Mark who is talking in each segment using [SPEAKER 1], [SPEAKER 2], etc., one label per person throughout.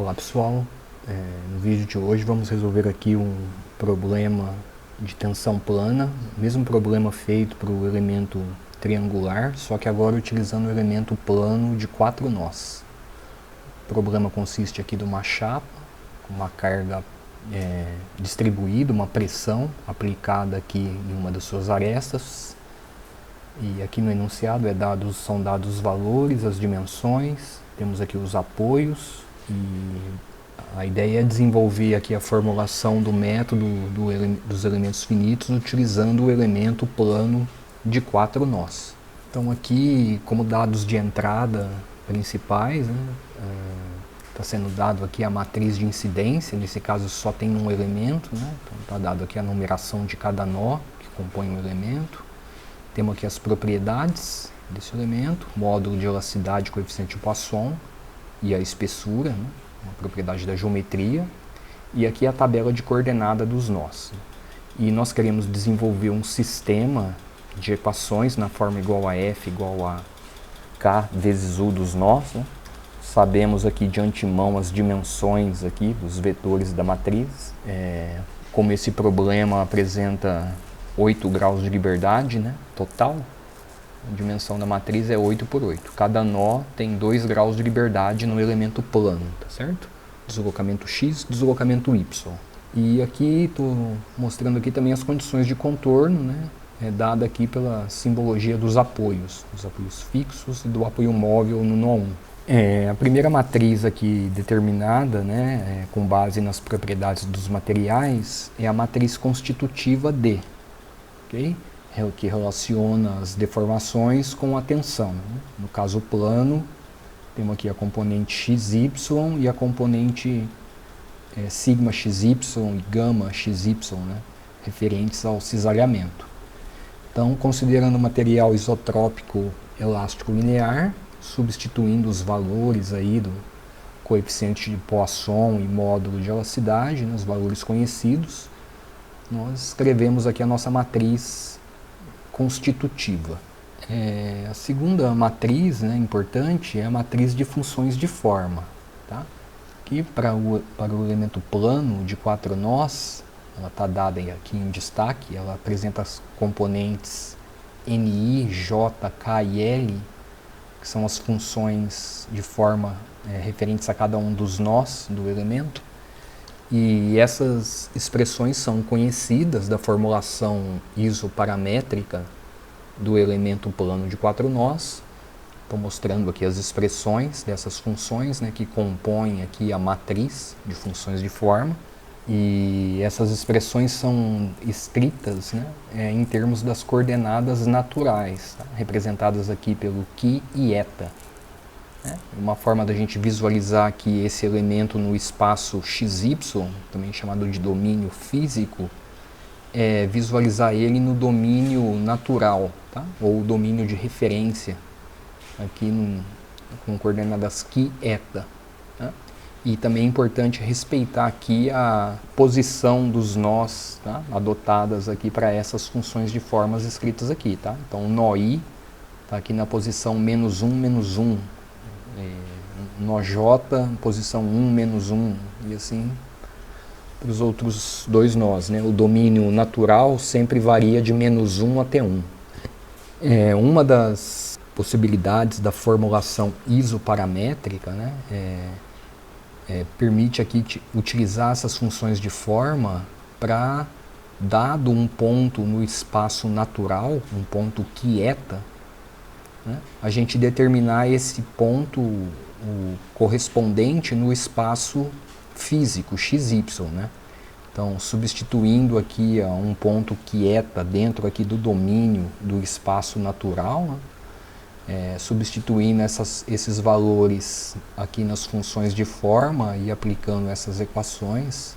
[SPEAKER 1] Olá pessoal, no vídeo de hoje vamos resolver aqui um problema de tensão plana, mesmo problema feito para o elemento triangular, só que agora utilizando o elemento plano de 4 nós. O problema consiste aqui de uma chapa, com uma carga distribuída, uma pressão aplicada aqui em uma das suas arestas, e aqui no enunciado são dados os valores, as dimensões, temos aqui os apoios, e a ideia é desenvolver aqui a formulação do método dos elementos finitos utilizando o elemento plano de 4 nós. Então aqui, como dados de entrada principais, está sendo dado aqui a matriz de incidência, nesse caso só tem um elemento, então está dado aqui a numeração de cada nó que compõe o elemento. Temos aqui as propriedades desse elemento, módulo de elasticidade, coeficiente de Poisson e a espessura, uma propriedade da geometria, e aqui a tabela de coordenada dos nós. E nós queremos desenvolver um sistema de equações na forma igual a F igual a K vezes U dos nós. Sabemos aqui de antemão as dimensões aqui dos vetores da matriz. Como esse problema apresenta 8 graus de liberdade, total, a dimensão da matriz é 8 por 8. Cada nó tem 2 graus de liberdade no elemento plano, tá certo? Deslocamento X, deslocamento Y. E aqui estou mostrando aqui também as condições de contorno, dada aqui pela simbologia dos apoios fixos e do apoio móvel no nó 1. A primeira matriz aqui determinada, com base nas propriedades dos materiais, é a matriz constitutiva D, ok? Que relaciona as deformações com a tensão. No caso plano, temos aqui a componente XY e a componente sigma XY e gama XY, referentes ao cisalhamento. Então, considerando o material isotrópico elástico linear, substituindo os valores aí do coeficiente de Poisson e módulo de elasticidade, os valores conhecidos, nós escrevemos aqui a nossa matriz constitutiva. A segunda matriz importante é a matriz de funções de forma. Tá? Aqui para o elemento plano de 4 nós, ela está dada aqui em destaque, ela apresenta as componentes Ni, J, K e L, que são as funções de forma referentes a cada um dos nós do elemento. E essas expressões são conhecidas da formulação isoparamétrica do elemento plano de 4 nós. Estou mostrando aqui as expressões dessas funções que compõem aqui a matriz de funções de forma. E essas expressões são estritas em termos das coordenadas naturais, representadas aqui pelo Ki e Eta. Uma forma da gente visualizar aqui esse elemento no espaço XY, também chamado de domínio físico, é visualizar ele no domínio natural, ou domínio de referência, aqui com coordenadas Ki e Eta. E também é importante respeitar aqui a posição dos nós adotadas aqui para essas funções de formas escritas aqui. Então o nó I está aqui na posição -1, -1. Nó J, posição 1, -1, e assim para os outros dois nós. O domínio natural sempre varia de -1 até 1. Uma das possibilidades da formulação isoparamétrica permite aqui utilizar essas funções de forma para, dado um ponto no espaço natural, um ponto quieta, a gente determinar esse ponto correspondente no espaço físico, XY. Então, substituindo aqui um ponto quieta dentro aqui do domínio do espaço natural, substituindo esses valores aqui nas funções de forma e aplicando essas equações,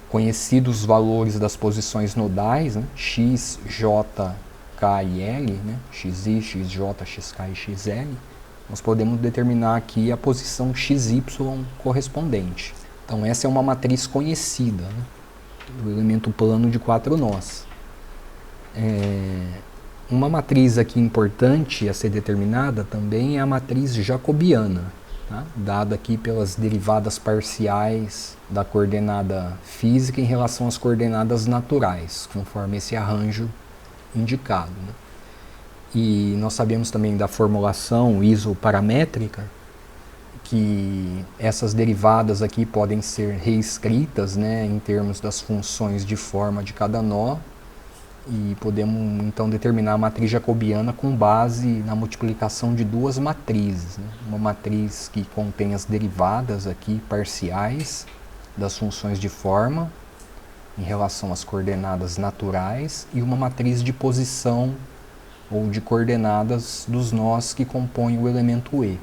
[SPEAKER 1] conhecidos os valores das posições nodais, x, j, k e l, xi, xj, xk e xl, nós podemos determinar aqui a posição xy correspondente. Então essa é uma matriz conhecida do elemento plano de 4 nós. Uma matriz aqui importante a ser determinada também é a matriz jacobiana. tá? Dado aqui pelas derivadas parciais da coordenada física em relação às coordenadas naturais, conforme esse arranjo indicado, né? E nós sabemos também da formulação isoparamétrica que essas derivadas aqui podem ser reescritas, né, em termos das funções de forma de cada nó, e podemos então determinar a matriz jacobiana com base na multiplicação de duas matrizes, né? Uma matriz que contém as derivadas aqui parciais das funções de forma em relação às coordenadas naturais e uma matriz de posição ou de coordenadas dos nós que compõem o elemento E.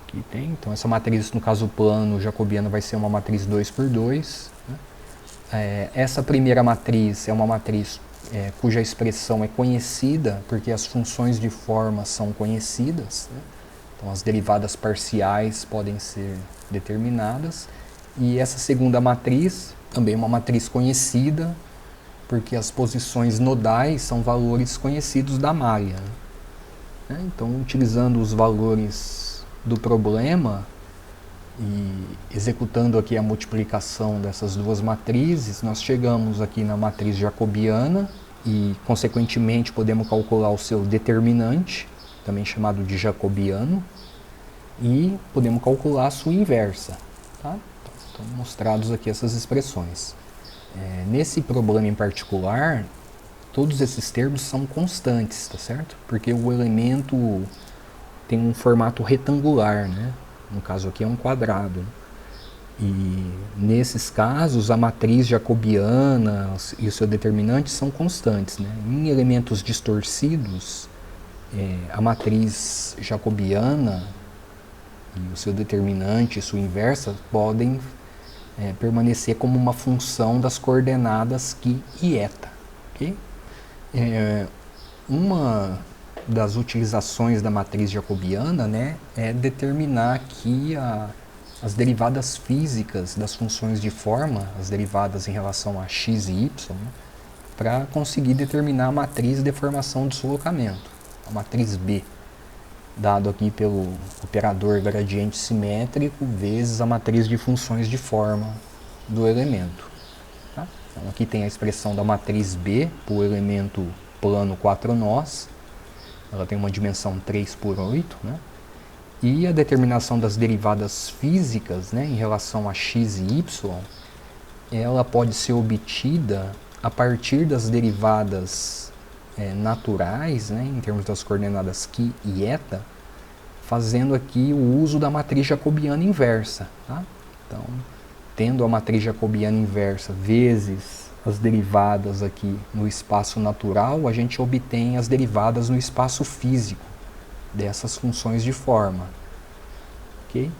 [SPEAKER 1] Aqui tem, então essa matriz, no caso plano jacobiano, vai ser uma matriz 2 por 2, né? Essa primeira matriz é uma matriz cuja expressão é conhecida, porque as funções de forma são conhecidas, né? Então as derivadas parciais podem ser determinadas. E essa segunda matriz, também é uma matriz conhecida, porque as posições nodais são valores conhecidos da malha, né? Então, utilizando os valores do problema e executando aqui a multiplicação dessas duas matrizes, nós chegamos aqui na matriz jacobiana e, consequentemente, podemos calcular o seu determinante, também chamado de jacobiano, e podemos calcular a sua inversa, tá? Estão mostrados aqui essas expressões. Nesse problema em particular, todos esses termos são constantes, tá certo? Porque o elemento tem um formato retangular, né? No caso aqui é um quadrado. E nesses casos, a matriz jacobiana e o seu determinante são constantes, né? Em elementos distorcidos, a matriz jacobiana e o seu determinante e sua inversa podem permanecer como uma função das coordenadas φ e eta. Okay? Uma das utilizações da matriz jacobiana, né, é determinar aqui as derivadas físicas das funções de forma, as derivadas em relação a x e y, né, para conseguir determinar a matriz de formação de deslocamento, a matriz B, dado aqui pelo operador gradiente simétrico vezes a matriz de funções de forma do elemento. Tá? Então aqui tem a expressão da matriz B para o elemento plano 4 nós, ela tem uma dimensão 3 por 8, né? E a determinação das derivadas físicas, né, em relação a x e y, ela pode ser obtida a partir das derivadas naturais, né, em termos das coordenadas φ e eta, fazendo aqui o uso da matriz jacobiana inversa. Tá? Então, tendo a matriz jacobiana inversa vezes as derivadas aqui no espaço natural, a gente obtém as derivadas no espaço físico dessas funções de forma. Okay?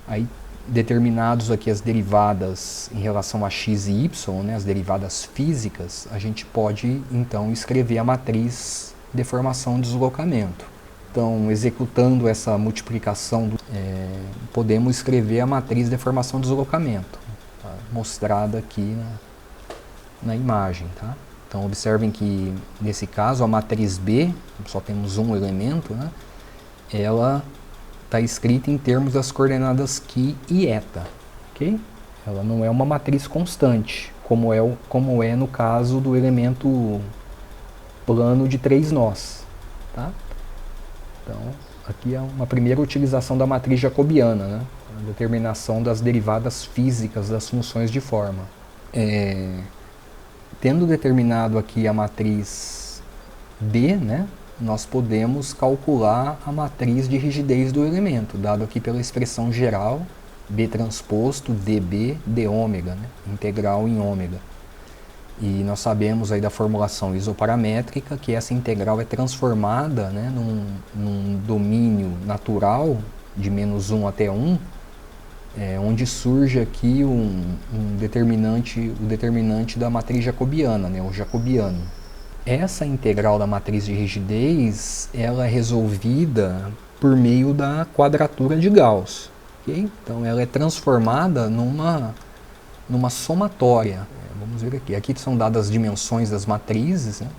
[SPEAKER 1] Aí, determinados aqui as derivadas em relação a x e y, né, as derivadas físicas, a gente pode então escrever a matriz de formação e deslocamento. Então, executando essa multiplicação, podemos escrever a matriz de formação e deslocamento, tá? Mostrada aqui na imagem. Tá? Então, observem que nesse caso a matriz B, só temos um elemento, né, ela está escrita em termos das coordenadas φ e eta. Okay? Ela não é uma matriz constante, como é no caso do elemento plano de 3 nós. Tá? Então, aqui é uma primeira utilização da matriz jacobiana, né? A determinação das derivadas físicas das funções de forma. Tendo determinado aqui a matriz B, né, nós podemos calcular a matriz de rigidez do elemento, dado aqui pela expressão geral B transposto dB de ômega, né, integral em ômega. E nós sabemos aí da formulação isoparamétrica que essa integral é transformada, né, num domínio natural de -1 até 1, onde surge aqui o determinante da matriz jacobiana, né, o jacobiano. Essa integral da matriz de rigidez, ela é resolvida por meio da quadratura de Gauss. Okay? Então ela é transformada numa somatória. Vamos ver aqui. Aqui são dadas as dimensões das matrizes, né?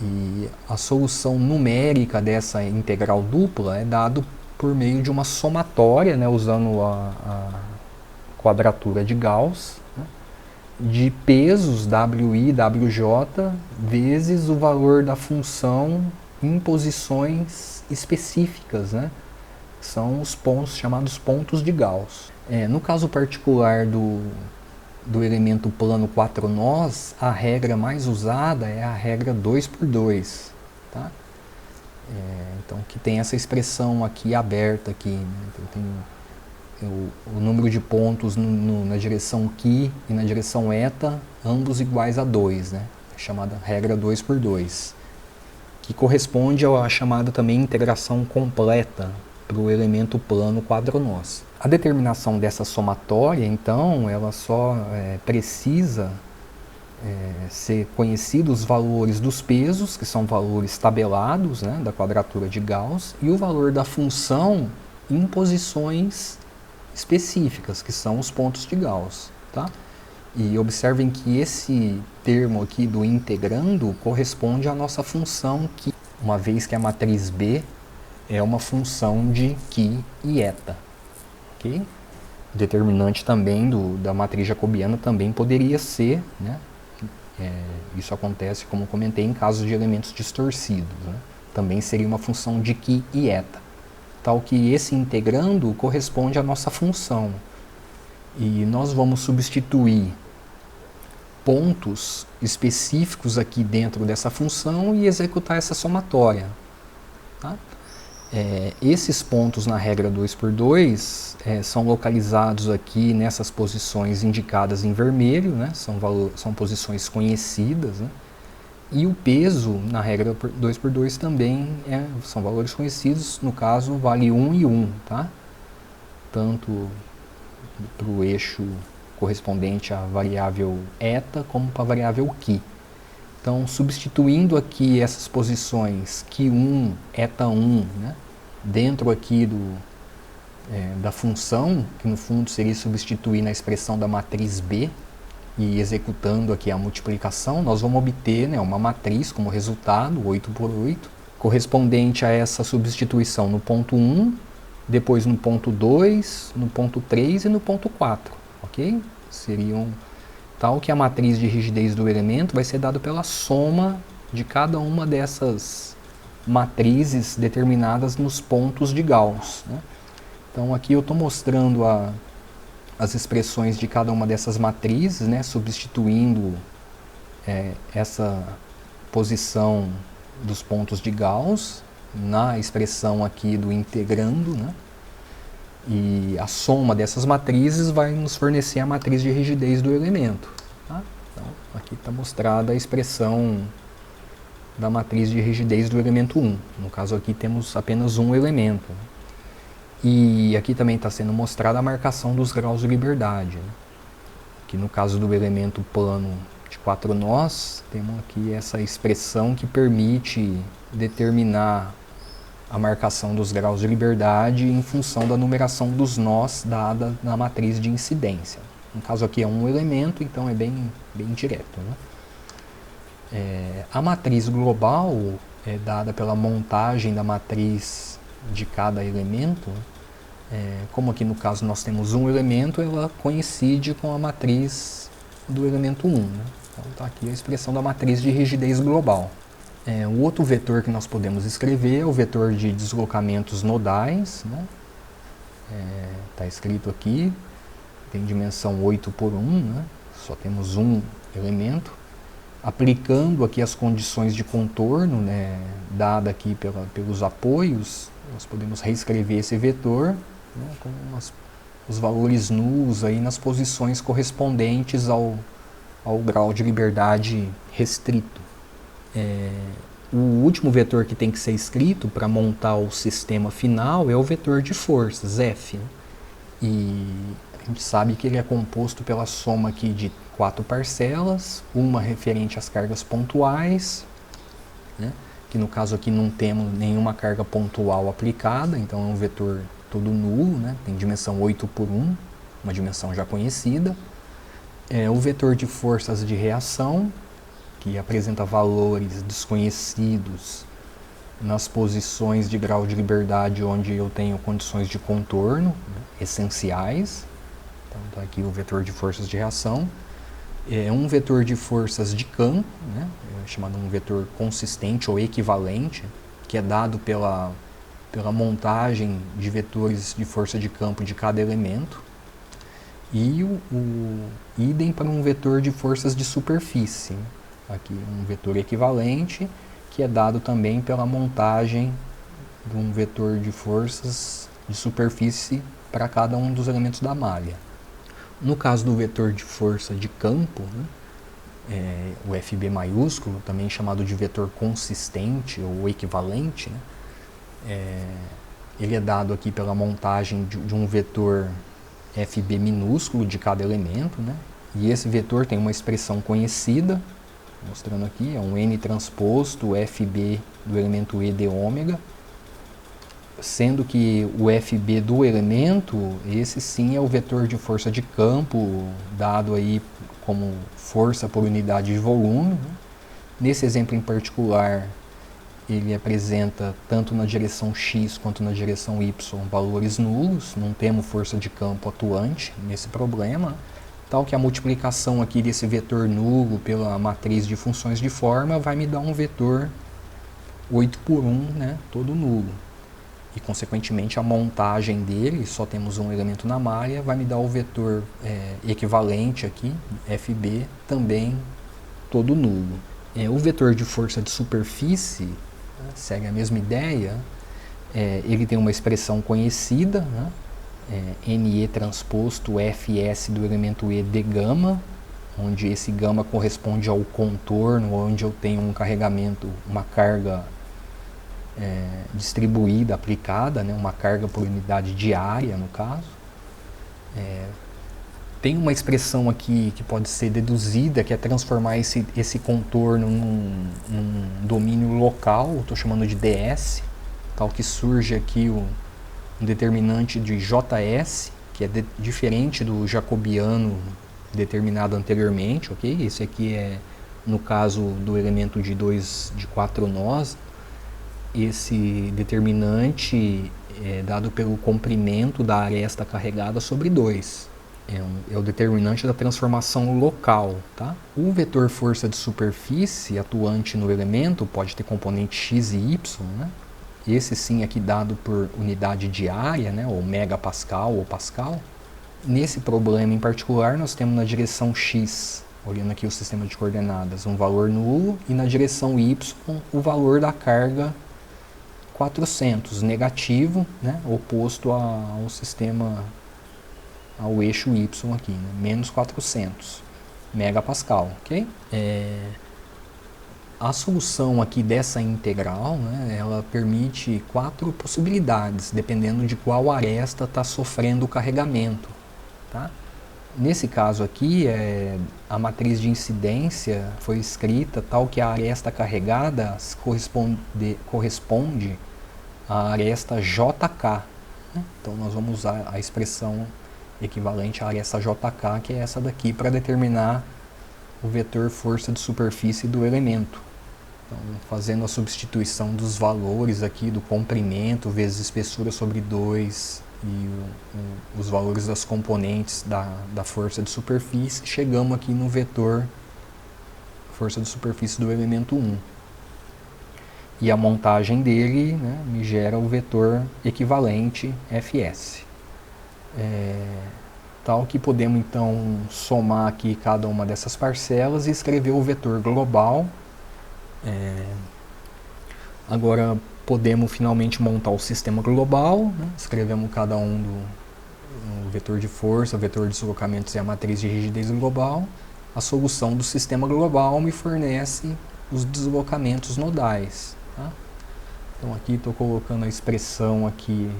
[SPEAKER 1] E a solução numérica dessa integral dupla é dado por meio de uma somatória, né, usando a quadratura de Gauss, né, de pesos WI e WJ vezes o valor da função em posições específicas, né? São os pontos chamados pontos de Gauss. No caso particular do elemento plano 4 nós, a regra mais usada é a regra 2×2, tá? Então, que tem essa expressão aqui aberta aqui, né? Então, tem o número de pontos na direção φ e na direção eta, ambos iguais a 2, né? Chamada regra 2×2, que corresponde à chamada também integração completa para o elemento plano 4 nós. A determinação dessa somatória, então, ela só precisa ser conhecidos os valores dos pesos, que são valores tabelados, né, da quadratura de Gauss, e o valor da função em posições específicas, que são os pontos de Gauss, tá? E observem que esse termo aqui do integrando corresponde à nossa função que, uma vez que a matriz B é uma função de φ e eta, ok? O determinante também da matriz jacobiana também poderia ser, né? Isso acontece, como comentei, em casos de elementos distorcidos, né? Também seria uma função de φ e eta, tal que esse integrando corresponde à nossa função. E nós vamos substituir pontos específicos aqui dentro dessa função e executar essa somatória, tá? Esses pontos na regra 2×2 são localizados aqui nessas posições indicadas em vermelho, né? São posições conhecidas, né? E o peso na regra 2×2 também são valores conhecidos, no caso vale 1 e 1, tá? Tanto para o eixo correspondente à variável eta como para a variável φ. Então, substituindo aqui essas posições φ1, eta1, né, dentro aqui da função, que no fundo seria substituir na expressão da matriz B, e executando aqui a multiplicação, nós vamos obter, né, uma matriz como resultado, 8×8, correspondente a essa substituição no ponto 1, depois no ponto 2, no ponto 3 e no ponto 4, ok? Seriam tal que a matriz de rigidez do elemento vai ser dada pela soma de cada uma dessas matrizes determinadas nos pontos de Gauss, né? Então aqui eu estou mostrando as expressões de cada uma dessas matrizes, né, substituindo essa posição dos pontos de Gauss na expressão aqui do integrando, né? E a soma dessas matrizes vai nos fornecer a matriz de rigidez do elemento, tá? Então, aqui está mostrada a expressão da matriz de rigidez do elemento 1. No caso aqui temos apenas um elemento, né? E aqui também está sendo mostrada a marcação dos graus de liberdade, né? Que no caso do elemento plano de 4 nós, temos aqui essa expressão que permite determinar a marcação dos graus de liberdade em função da numeração dos nós dada na matriz de incidência. No caso aqui é um elemento, então é bem direto, né? A matriz global é dada pela montagem da matriz de cada elemento. Como aqui no caso nós temos um elemento, ela coincide com a matriz do elemento 1, né? Então está aqui a expressão da matriz de rigidez global. O outro vetor que nós podemos escrever é o vetor de deslocamentos nodais, né? Está escrito aqui, tem dimensão 8×1, né? Só temos um elemento. Aplicando aqui as condições de contorno, né, dada aqui pelos apoios, nós podemos reescrever esse vetor, né, com os valores nus aí nas posições correspondentes ao grau de liberdade restrito. O último vetor que tem que ser escrito para montar o sistema final é o vetor de forças, F, né? E a gente sabe que ele é composto pela soma aqui de 4 parcelas, uma referente às cargas pontuais, né? Que no caso aqui não temos nenhuma carga pontual aplicada, então é um vetor todo nulo, né? Tem dimensão 8×1, uma dimensão já conhecida. O vetor de forças de reação, que apresenta valores desconhecidos nas posições de grau de liberdade onde eu tenho condições de contorno, né, essenciais. Então está aqui o vetor de forças de reação. É um vetor de forças de campo, né, chamado um vetor consistente ou equivalente, que é dado pela montagem de vetores de força de campo de cada elemento. E o idem para um vetor de forças de superfície. Aqui um vetor equivalente, que é dado também pela montagem de um vetor de forças de superfície para cada um dos elementos da malha. No caso do vetor de força de campo, né, o FB maiúsculo, também chamado de vetor consistente ou equivalente, né, ele é dado aqui pela montagem de um vetor FB minúsculo de cada elemento, né, e esse vetor tem uma expressão conhecida, mostrando aqui, é um N transposto FB do elemento E de ômega, sendo que o FB do elemento, esse sim é o vetor de força de campo, dado aí como força por unidade de volume, né. Nesse exemplo em particular, ele apresenta tanto na direção x quanto na direção y valores nulos, não temos força de campo atuante nesse problema, tal que a multiplicação aqui desse vetor nulo pela matriz de funções de forma vai me dar um vetor 8 por 1, né, todo nulo. E, consequentemente, a montagem dele, só temos um elemento na malha, vai me dar o vetor equivalente aqui, FB, também todo nulo. O vetor de força de superfície, né, segue a mesma ideia, ele tem uma expressão conhecida, né, NE transposto FS do elemento E de gama, onde esse gama corresponde ao contorno, onde eu tenho um carregamento, uma carga distribuída, aplicada, né, uma carga por unidade diária, no caso. Tem uma expressão aqui que pode ser deduzida, que é transformar esse contorno num domínio local, estou chamando de DS, tal que surge aqui um determinante de JS, que é diferente do jacobiano determinado anteriormente, ok? Esse aqui é, no caso do elemento de 4 nós, esse determinante é dado pelo comprimento da aresta carregada sobre 2. É o determinante da transformação local, tá? O vetor força de superfície atuante no elemento pode ter componente x e y, né? Esse sim aqui dado por unidade diária, né, ou megapascal ou pascal. Nesse problema em particular, nós temos na direção x, olhando aqui o sistema de coordenadas, um valor nulo, e na direção y, o valor da carga 400, negativo, né, oposto ao sistema, ao eixo y aqui, né, menos 400 megapascal, ok? A solução aqui dessa integral, né, ela permite 4 possibilidades, dependendo de qual aresta está sofrendo o carregamento, tá? Nesse caso aqui, a matriz de incidência foi escrita tal que a aresta carregada corresponde à aresta JK, né? Então nós vamos usar a expressão equivalente à aresta JK, que é essa daqui, para determinar o vetor força de superfície do elemento. Então, fazendo a substituição dos valores aqui do comprimento vezes espessura sobre 2 e os valores das componentes da força de superfície, chegamos aqui no vetor força de superfície do elemento 1. E a montagem dele, né, me gera o vetor equivalente Fs. Tal que podemos então somar aqui cada uma dessas parcelas e escrever o vetor global. Agora podemos finalmente montar o sistema global, né? Escrevemos cada um o vetor de força, o vetor de deslocamentos e a matriz de rigidez global. A solução do sistema global me fornece os deslocamentos nodais, tá? Então aqui estou colocando a expressão aqui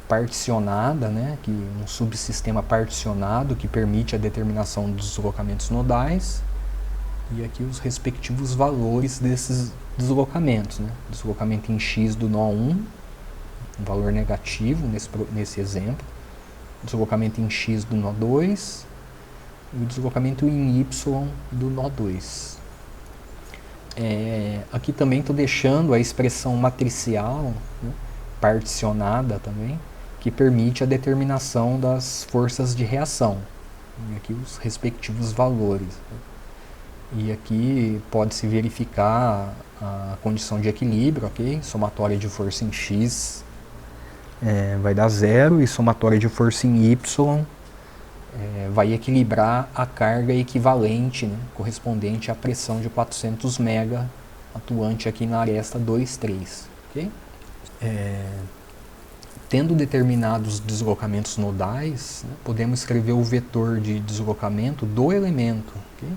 [SPEAKER 1] particionada, né? Que um subsistema particionado que permite a determinação dos deslocamentos nodais. E aqui os respectivos valores desses deslocamentos, né? Deslocamento em x do nó 1, um valor negativo nesse exemplo. Deslocamento em x do nó 2 e o deslocamento em y do nó 2. Aqui também estou deixando a expressão matricial, né, particionada também, que permite a determinação das forças de reação. E aqui os respectivos valores. E aqui pode-se verificar a condição de equilíbrio, ok? Somatória de força em x vai dar 0 e somatória de força em y vai equilibrar a carga equivalente, né, correspondente à pressão de 400 MB atuante aqui na aresta 2, 3. Okay? Tendo determinados deslocamentos nodais, né, podemos escrever o vetor de deslocamento do elemento. Okay?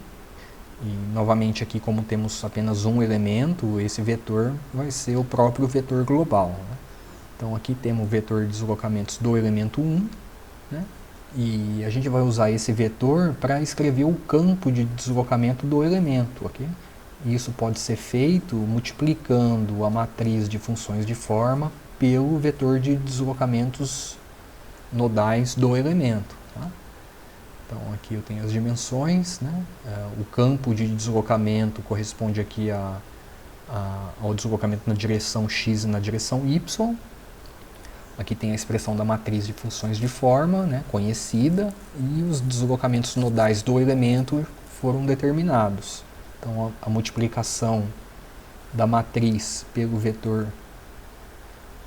[SPEAKER 1] E novamente aqui, como temos apenas um elemento, esse vetor vai ser o próprio vetor global. Né? Então aqui temos o vetor de deslocamentos do elemento 1, né? E a gente vai usar esse vetor para escrever o campo de deslocamento do elemento. Okay? E isso pode ser feito multiplicando a matriz de funções de forma pelo vetor de deslocamentos nodais do elemento. Tá? Então aqui eu tenho as dimensões, né? O campo de deslocamento corresponde aqui ao deslocamento na direção x e na direção y. Aqui tem a expressão da matriz de funções de forma, né, conhecida, e os deslocamentos nodais do elemento foram determinados. Então a multiplicação da matriz pelo vetor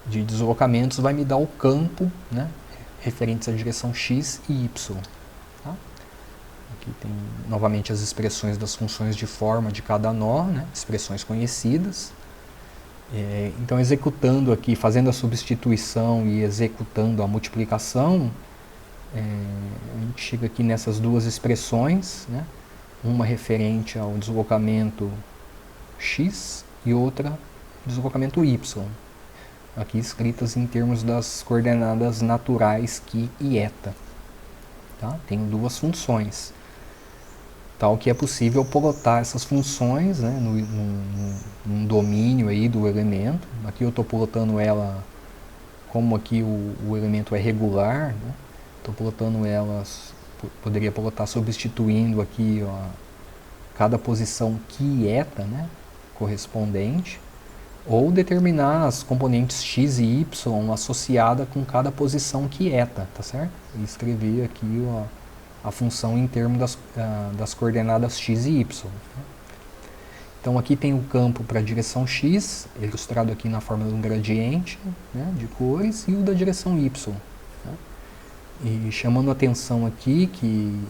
[SPEAKER 1] de deslocamentos vai me dar o campo, né, referentes à direção x e y. Tá? Aqui tem novamente as expressões das funções de forma de cada nó, né, expressões conhecidas. Então, executando aqui, fazendo a substituição e executando a multiplicação, a gente chega aqui nessas duas expressões, né? Uma referente ao deslocamento x e outra deslocamento y, aqui escritas em termos das coordenadas naturais φ e eta. Tá? Tenho duas funções. Tal que é possível plotar essas funções, né, num domínio aí do elemento. Aqui eu estou plotando ela, como aqui o elemento é regular, estou plotando elas, poderia plotar substituindo aqui cada posição φ eta, né, correspondente, ou determinar as componentes x e y associada com cada posição φ eta, tá certo? E escrever aqui a função em termos das coordenadas x e y. Então aqui tem o campo para a direção x, ilustrado aqui na forma de um gradiente, né, de cores, e o da direção y. Né? E chamando a atenção aqui que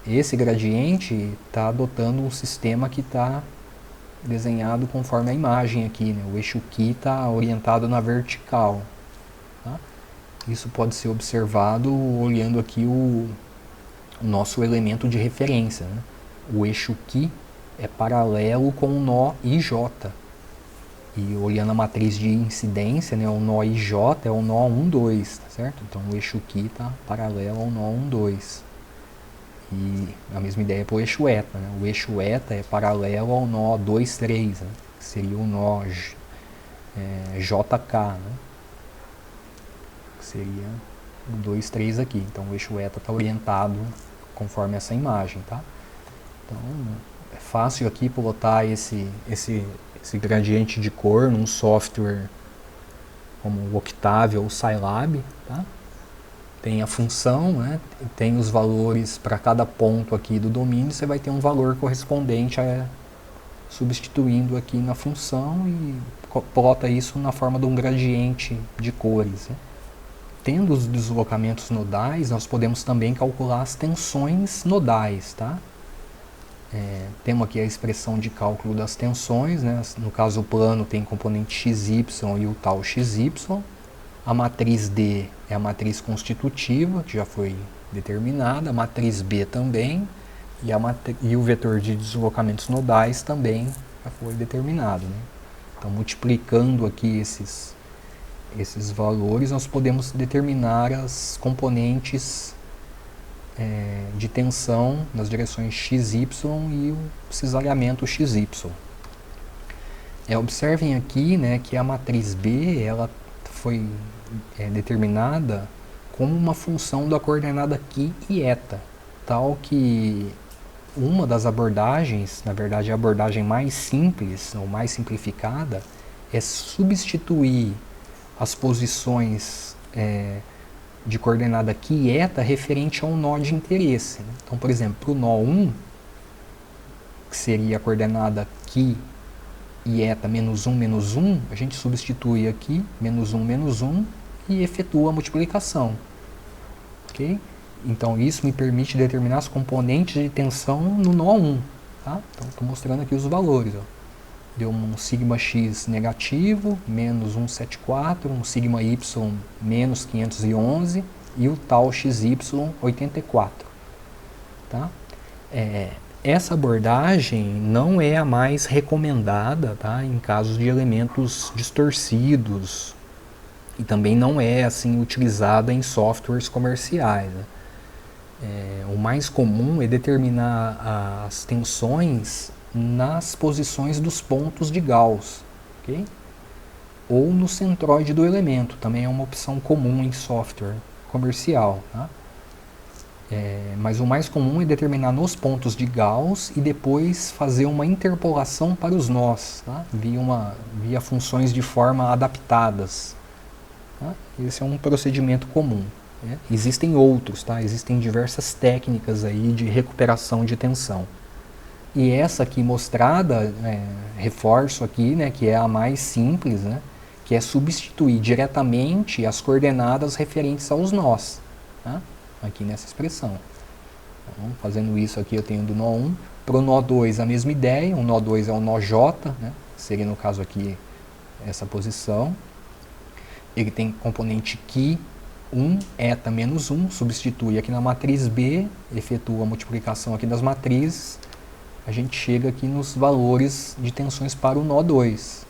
[SPEAKER 1] esse gradiente está adotando um sistema que está desenhado conforme a imagem aqui, né? O eixo φ está orientado na vertical. Tá? Isso pode ser observado olhando aqui o nosso elemento de referência. Né? O eixo φ é paralelo com o nó IJ. E olhando a matriz de incidência, né, o nó IJ é o nó 1, 2, tá certo? Então o eixo φ está paralelo ao nó 1, 2. E a mesma ideia para o eixo eta. Né? O eixo eta é paralelo ao nó 2, 3, né? Que seria o nó JK. Né? Seria o 2, 3 aqui. Então o eixo eta está orientado conforme essa imagem, tá? Então é fácil aqui plotar esse gradiente de cor num software como o Octavia ou o Scilab, tá? Tem a função, né? Tem os valores para cada ponto aqui do domínio, você vai ter um valor correspondente substituindo aqui na função e plota isso na forma de um gradiente de cores, né? Tendo os deslocamentos nodais, nós podemos também calcular as tensões nodais, tá? Temos aqui a expressão de cálculo das tensões, né? No caso o plano tem componente xy e o tal xy. A matriz D é a matriz constitutiva, que já foi determinada, a matriz B também, e o vetor de deslocamentos nodais também já foi determinado. Né? Então, multiplicando aqui esses valores, nós podemos determinar as componentes de tensão nas direções XY e o cisalhamento XY. Observem aqui, né, que a matriz B ela foi determinada como uma função da coordenada φ e eta, tal que uma das abordagens, na verdade a abordagem mais simples, ou mais simplificada, é substituir as posições de coordenada quieta referente ao nó de interesse. Então, por exemplo, para o nó 1, que seria a coordenada qui e eta menos 1, a gente substitui aqui menos 1, e efetua a multiplicação. Ok? Então, isso me permite determinar as componentes de tensão no nó 1. Tá? Então, estou mostrando aqui os valores. Ó. Deu um sigma x negativo, menos 174, um sigma y menos 511 e o tal xy 84. Tá? Essa abordagem não é a mais recomendada, tá, em casos de elementos distorcidos e também não é assim utilizada em softwares comerciais. Né? O mais comum é determinar as tensões nas posições dos pontos de Gauss, okay? Ou no centroide do elemento, também é uma opção comum em software comercial. Tá? Mas o mais comum é determinar nos pontos de Gauss e depois fazer uma interpolação para os nós, tá? via funções de forma adaptadas. Tá? Esse é um procedimento comum. Né? Existem outros, tá? Existem diversas técnicas aí de recuperação de tensão. E essa aqui mostrada, reforço aqui, né, que é a mais simples, né, que é substituir diretamente as coordenadas referentes aos nós. Tá? Aqui nessa expressão. Então, fazendo isso aqui eu tenho do nó 1. Para o nó 2 a mesma ideia, o nó 2 é o nó J, né? Seria no caso aqui essa posição. Ele tem componente Qui 1, eta menos 1, substitui aqui na matriz B, efetua a multiplicação aqui das matrizes, a gente chega aqui nos valores de tensões para o nó 2.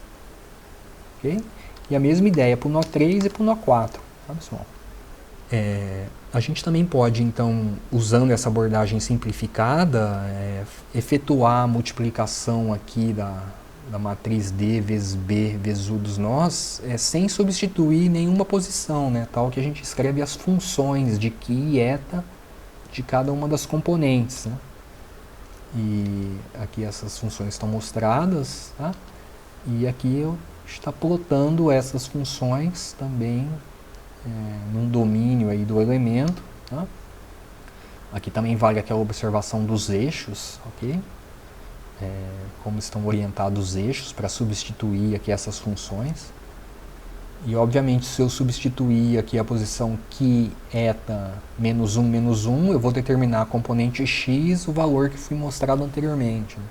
[SPEAKER 1] Okay? E a mesma ideia para o nó 3 e para o nó 4. Tá, pessoal? A gente também pode, então, usando essa abordagem simplificada, efetuar a multiplicação aqui da matriz D vezes B vezes U dos nós, sem substituir nenhuma posição, né? Tal que a gente escreve as funções de Qui e eta de cada uma das componentes. Né? E aqui essas funções estão mostradas, tá? E aqui eu está plotando essas funções também num domínio aí do elemento. Tá? Aqui também vale aquela observação dos eixos, ok? Como estão orientados os eixos para substituir aqui essas funções. E obviamente se eu substituir aqui a posição Qui eta menos 1, eu vou determinar a componente x, o valor que foi mostrado anteriormente. Né?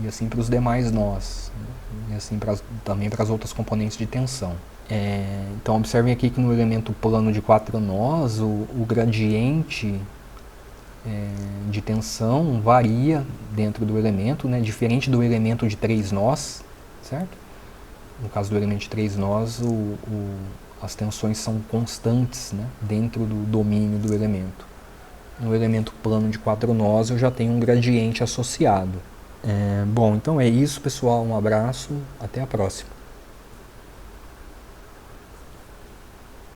[SPEAKER 1] E assim para os demais nós. Né? E assim também para as outras componentes de tensão. Então observem aqui que no elemento plano de 4 nós, o gradiente de tensão varia dentro do elemento, né, diferente do elemento de 3 nós, certo? No caso do elemento de 3 nós, as tensões são constantes, né, dentro do domínio do elemento. No elemento plano de 4 nós eu já tenho um gradiente associado. Bom, então é isso, pessoal, um abraço, até a próxima.